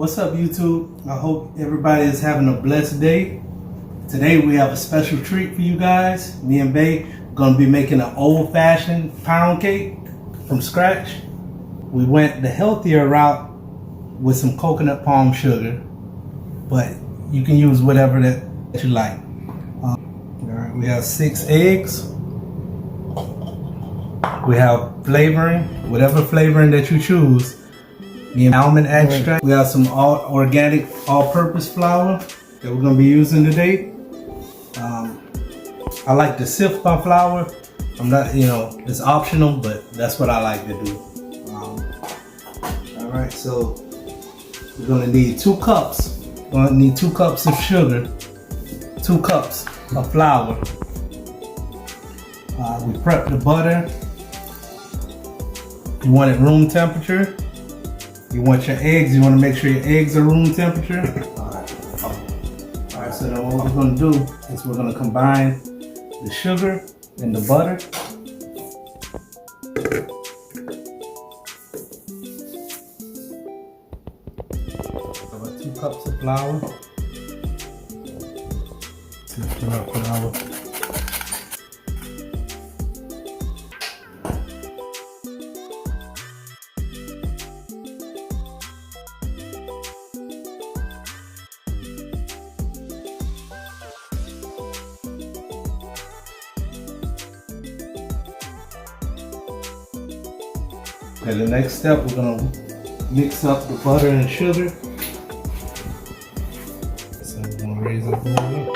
What's up, YouTube? I hope everybody is having a blessed day. Today we have a special treat for you guys. Me and BAE are going to be making an old-fashioned pound cake from scratch. We went the healthier route with some coconut palm sugar, but you can use whatever that you like. All right, we have 6 eggs. We have flavoring, whatever flavoring that you choose. Me and almond extract. We have some organic all-purpose flour that we're going to be using today. I like to sift my flour. I'm not, it's optional, but that's what I like to do. All right, so we're going to need 2 cups. We're going to need 2 cups of sugar, 2 cups of flour. We prep the butter. You want it room temperature. You want your eggs, you want to make sure your eggs are room temperature. Alright, so then what we're going to do is we're going to combine the sugar and the butter. About 2 cups of flour. Okay, the next step, we're gonna mix up the butter and sugar. So we're gonna raise it a little bit.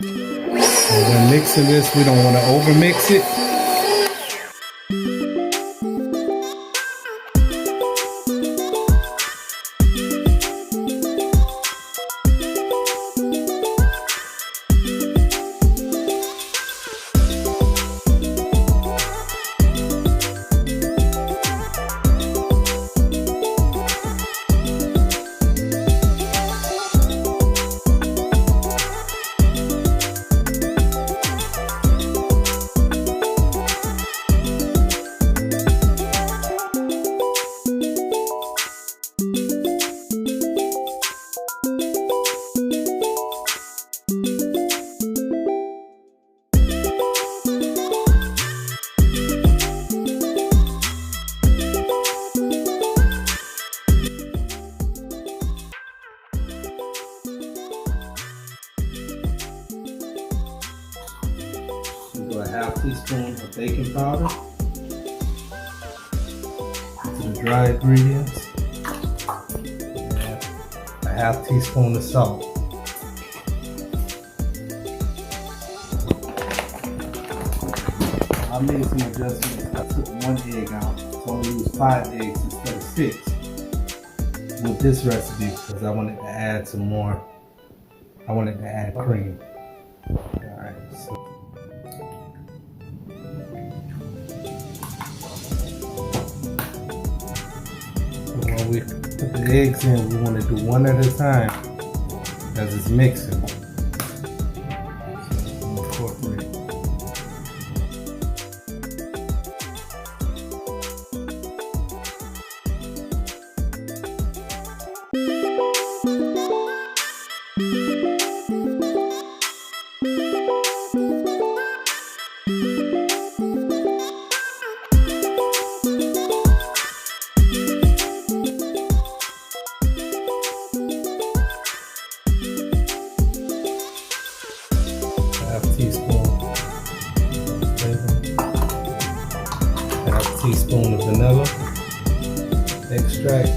And when mixing this, we don't want to over mix it. Do a ½ teaspoon of baking powder to the dry ingredients, and a ½ teaspoon of salt. I made some adjustments. I took 1 egg out, so I'm going to use 5 eggs instead of 6 with this recipe because I wanted to add some more. I wanted to add cream. Alright, so when we put the eggs in, we want to do 1 at a time because it's mixing. So incorporate. ½ teaspoon of vanilla extract.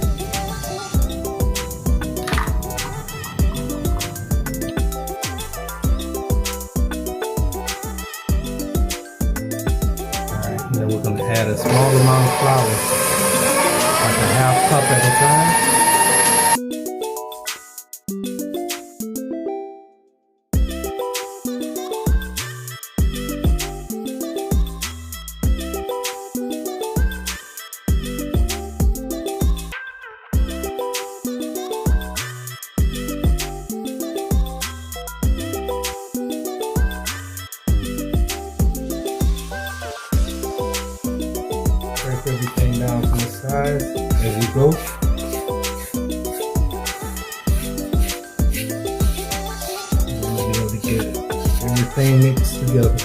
Alright, and then we're going to add a small amount of flour, like a ½ cup at a time. Everything down to the sides as you go. everything mixed together.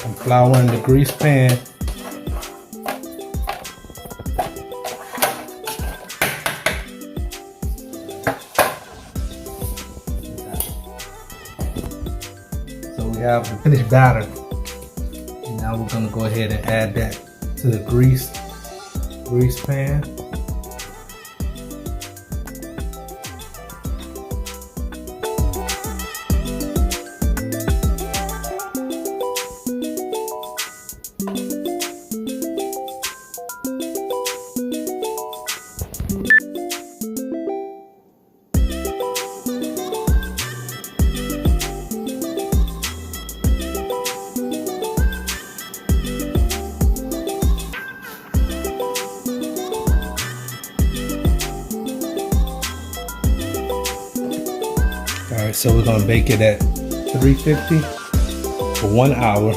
I'm flouring the grease pan. So we have the finished batter. And now we're gonna go ahead and add that to the grease pan. Alright, so we're gonna bake it at 350 for 1 hour.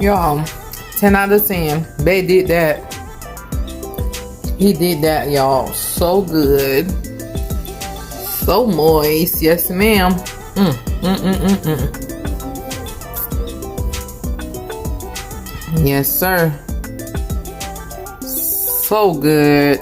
Y'all, 10 out of 10. BAE did that. He did that, y'all. So good. So moist. Yes, ma'am. Yes, sir. So good.